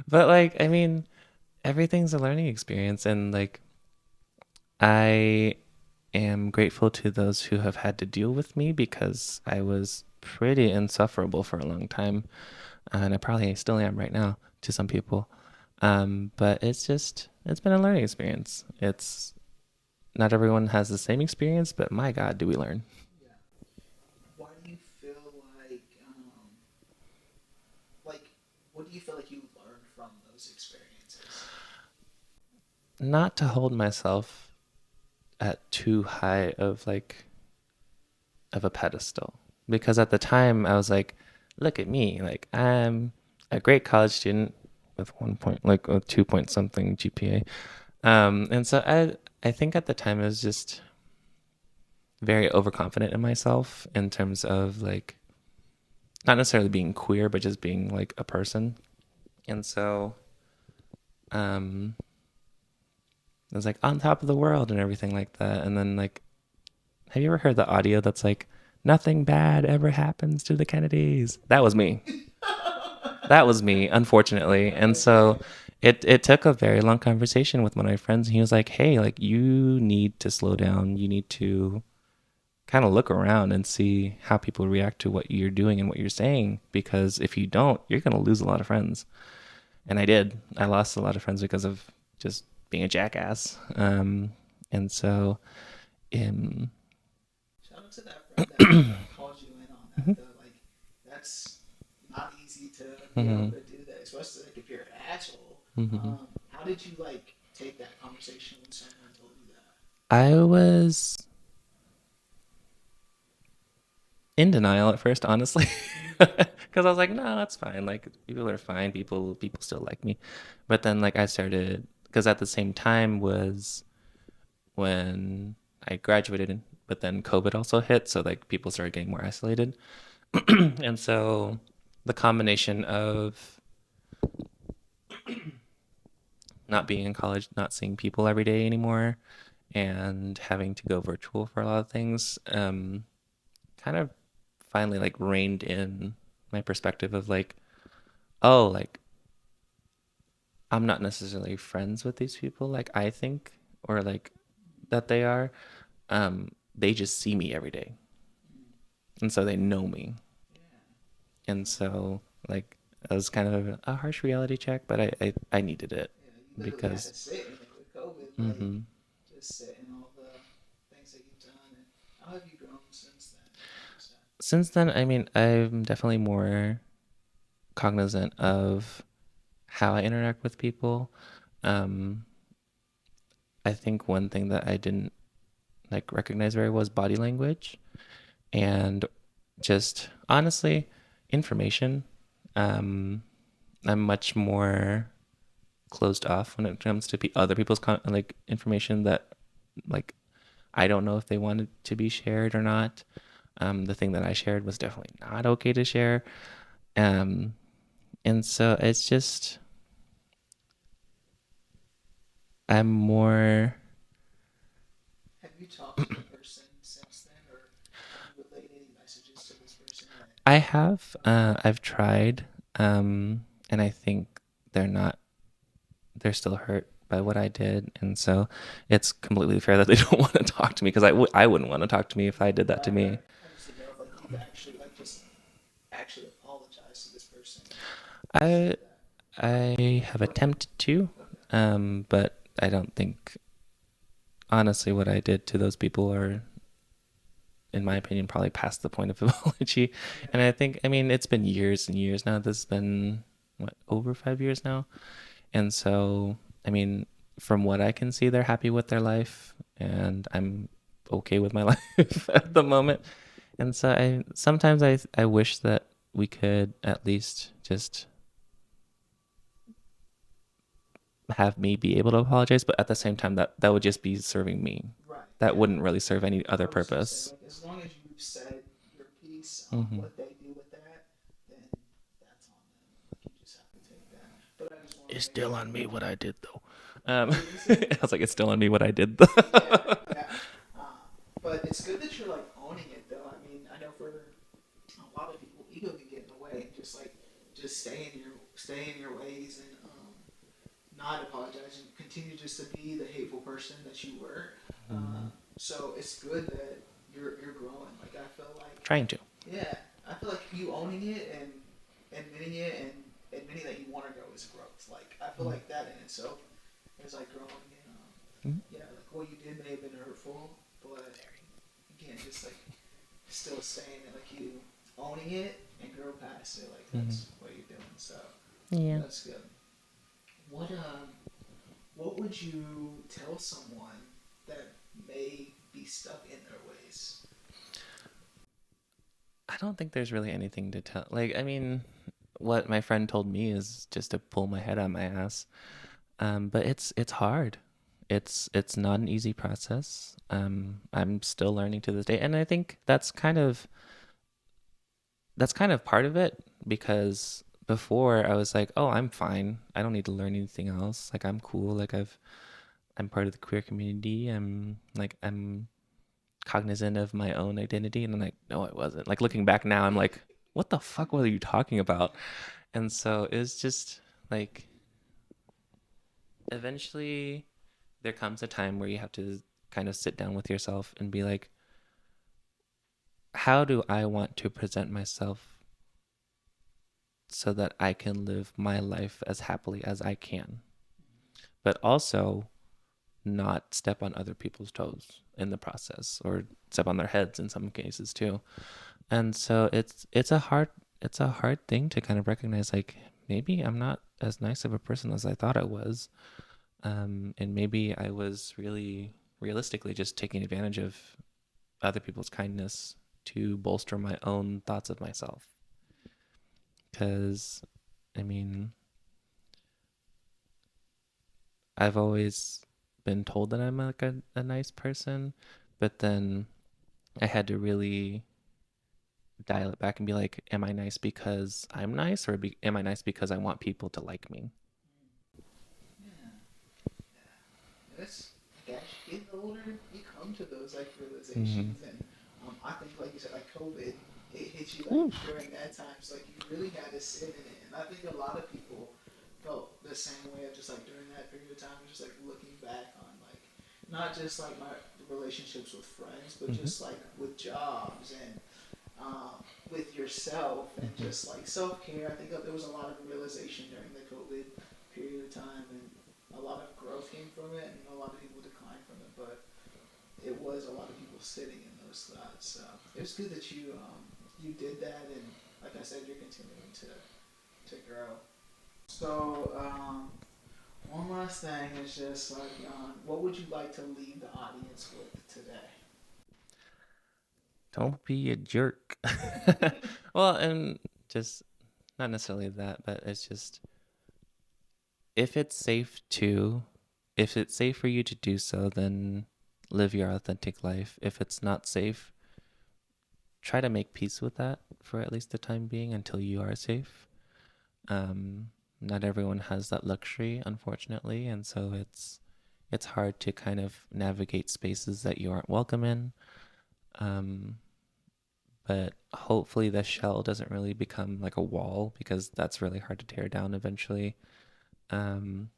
But like, I mean, everything's a learning experience, and like, I am grateful to those who have had to deal with me because I was pretty insufferable for a long time, and I probably still am right now to some people. But it's been a learning experience. It's not everyone has the same experience, but my God, do we learn? Yeah. Why do you feel like what do you feel like you learned from those experiences? Not to hold myself at too high of a pedestal because at the time I was like, look at me, like I'm a great college student with 1 point like a 2 point something GPA. And so I think at the time I was just very overconfident in myself in terms of like not necessarily being queer, but just being like a person. And so um I was like on top of the world and everything like that. And then like have you ever heard the audio that's like nothing bad ever happens to the Kennedys? That was me. That was me, unfortunately. And so Okay. it took a very long conversation with one of my friends, and he was like, "Hey, like you need to slow down. You need to kind of look around and see how people react to what you're doing and what you're saying, because if you don't, you're gonna lose a lot of friends." And I did. I lost a lot of friends because of just being a jackass. And so, um, Shout out to that friend that called you in on that though. Like that's not easy to be able mhm, to do that, especially like if you're an asshole. mhm. How did you like take that conversation when someone told you that? I was in denial at first, honestly, because I was like, no, that's fine. Like people are fine. People still like me. But then like I started because at the same time was when I graduated, but then COVID also hit, so like people started getting more isolated, and so the combination of not being in college, not seeing people every day anymore, and having to go virtual for a lot of things, kind of finally like reined in my perspective of like, oh, like I'm not necessarily friends with these people like I think or like that they are. They just see me every day. And so they know me. Yeah. And so like it was kind of a harsh reality check, but I needed it Yeah, you literally had because to sit in it with COVID, like hmm just sit in all the things that you've done, and how have you grown since then? Would you say? since then, I mean, I'm definitely more cognizant of how I interact with people. Um, I think one thing that I didn't like recognize very well was body language and just honestly information. Um, I'm much more closed off when it comes to other people's like information that like I don't know if they wanted to be shared or not. The thing that I shared was definitely not okay to share. Um, and so it's just I'm more. Have you talked to the person since then, or have you relayed any messages to this person that I have. don't know? I've tried, and I think they're not. They're still hurt by what I did, and so it's completely fair that they don't want to talk to me because I wouldn't want to talk to me if I did that to Right, me. right. I just didn't know if like you've actually like just actually apologized to this person and said I that. I have attempted to, Okay. but I don't think honestly what I did to those people are, in my opinion, probably past the point of apology. Yeah. And I think, I mean, it's been years and years now. This has been. what, over 5 years now. And so, I mean, from what I can see, they're happy with their life, and I'm okay with my life at the moment. And so I sometimes I wish that we could at least just have me be able to apologize, but at the same time that would just be serving me. Right. That Yeah. wouldn't really serve any I other was just say purpose. like as long as you've said your piece, Hmm. what they do with that, then that's on them. Like you just have to take that. But I just want to It's make still sure. on me what I did though. What did you say? I was like, it's still on me what I did Yeah, though. yeah. Uh, but it's good that you're like owning it though. I mean, I know for a lot of people, ego can get in the way and just stay in your ways and not apologize and continue just to be the hateful person that you were. Mm. So it's good that you're growing. Like I feel like Trying to. yeah, I feel like you owning it and admitting it and admitting that you want to grow is growth. Like I feel like that in itself is like growing. And Mm. yeah, like what you did may have been hurtful, but again, just like still saying it, like you owning it and grow past it. Like Hmm. that's what you're doing. So Yeah. that's good. What what would you tell someone that may be stuck in their ways? I don't think there's really anything to tell. Like, I mean, what my friend told me is just to pull my head out my ass. But it's hard. It's not an easy process. I'm still learning to this day, and I think that's kind of part of it because before I was like, oh, I'm fine. I don't need to learn anything else. Like I'm cool. Like I'm part of the queer community. I'm cognizant of my own identity, and I'm like, no, I wasn't. Like looking back now, I'm like, what the fuck were you talking about? And so it's just like eventually there comes a time where you have to kind of sit down with yourself and be like, how do I want to present myself so that I can live my life as happily as I can, but also not step on other people's toes in the process or step on their heads in some cases too. And so it's a hard thing to kind of recognize like maybe I'm not as nice of a person as I thought I was. And maybe I was really realistically just taking advantage of other people's kindness to bolster my own thoughts of myself. Because, I mean, I've always been told that I'm like a nice person, but then I had to really dial it back and be like, am I nice because I'm nice, or am I nice because I want people to like me? Yeah, that's like as you get older, you come to those like Mm-hmm. realizations, and I think like you said, like COVID, it hit you like Ooh. during that time, so like you really had to sit in it, and I think a lot of people felt the same way of just like during that period of time, just like looking back on like not just like my relationships with friends, but Mm-hmm. just like with jobs and with yourself and Mm-hmm. just like self care. I think there was a lot of realization during the COVID period of time, and a lot of growth came from it, and a lot of people declined from it. But it was a lot of people sitting in those thoughts. So it was good that you did that, and like I said, you're continuing to grow. So one last thing is just like, what would you like to leave the audience with today? Don't be a jerk. Well, and just not necessarily that, but it's just if it's safe to, if it's safe for you to do so, then live your authentic life. If it's not safe, try to make peace with that for at least the time being until you are safe. Um, Not everyone has that luxury, unfortunately, and so it's hard to kind of navigate spaces that you aren't welcome in. Um, but hopefully the shell doesn't really become like a wall because that's really hard to tear down eventually. Um,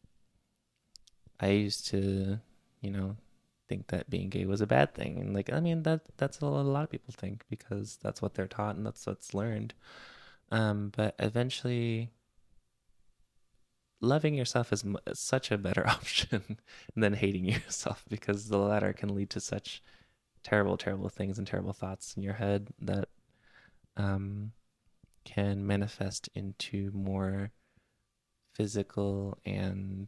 I used to, you know, think that being gay was a bad thing, and like I mean that's what a lot of people think because that's what they're taught and that's what's learned. But eventually, loving yourself is such a better option than hating yourself because the latter can lead to such terrible, terrible things and terrible thoughts in your head that um, can manifest into more physical and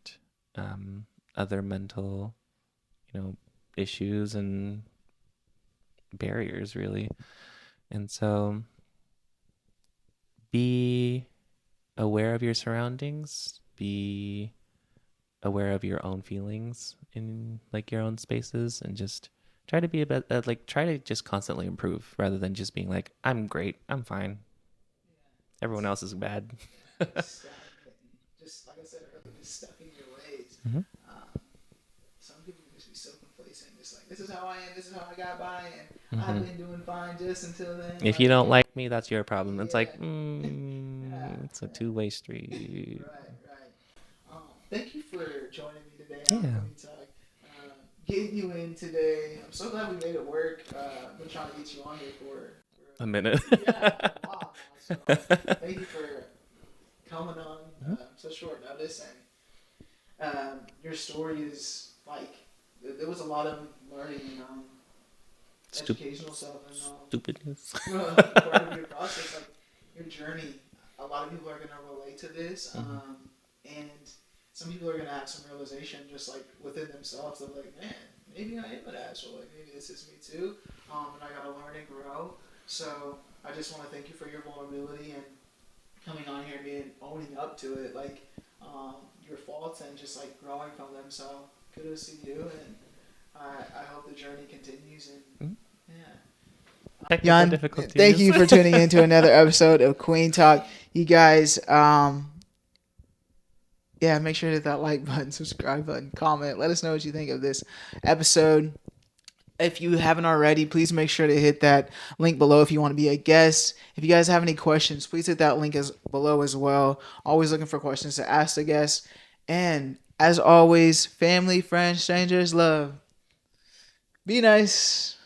um, other mental, you know, issues and barriers, really. And so be aware of your surroundings, be aware of your own feelings in like your own spaces, and just try to be a bit like try to just constantly improve rather than just being like, I'm great, I'm fine, everyone else is bad. Stagnant. Just like I said earlier, just stuck in your ways. Mm-hmm. Um, some people can just be so complacent, just like this is how I am, this is how I got by, and I've Mm-hmm. been doing fine just until then. If you Like, don't like me, that's your problem. It's yeah, like, yeah, it's a two-way street. right, right. Thank you for joining me today on Yeah. Kueen Talk. Getting you in today. I'm so glad we made it work. I've been trying to get you on here A minute. yeah, for a while now. So thank you for coming on such short notice. And your story is like there was a lot of learning and educational stuff and Stupidness. part of your process, like your journey. A lot of people are gonna relate to this, Mm-hmm. and some people are gonna have some realization just like within themselves. They're like, man, maybe I am an asshole. Like maybe this is me too, and I gotta learn and grow. So I just want to thank you for your vulnerability and coming on here and owning up to it, like your faults and just like growing from them. So kudos to you, and I hope the journey continues. And Mhm. yeah. Technical Jan, thank difficulties. you for tuning in to another episode of Kueen Talk. You guys, yeah, make sure to hit that like button, subscribe button, comment. Let us know what you think of this episode. If you haven't already, please make sure to hit that link below if you want to be a guest. If you guys have any questions, please hit that link as below as well. Always looking for questions to ask the guests. And as always, family, friends, strangers, love. Be nice.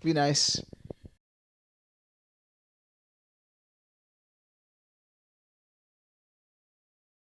Be nice.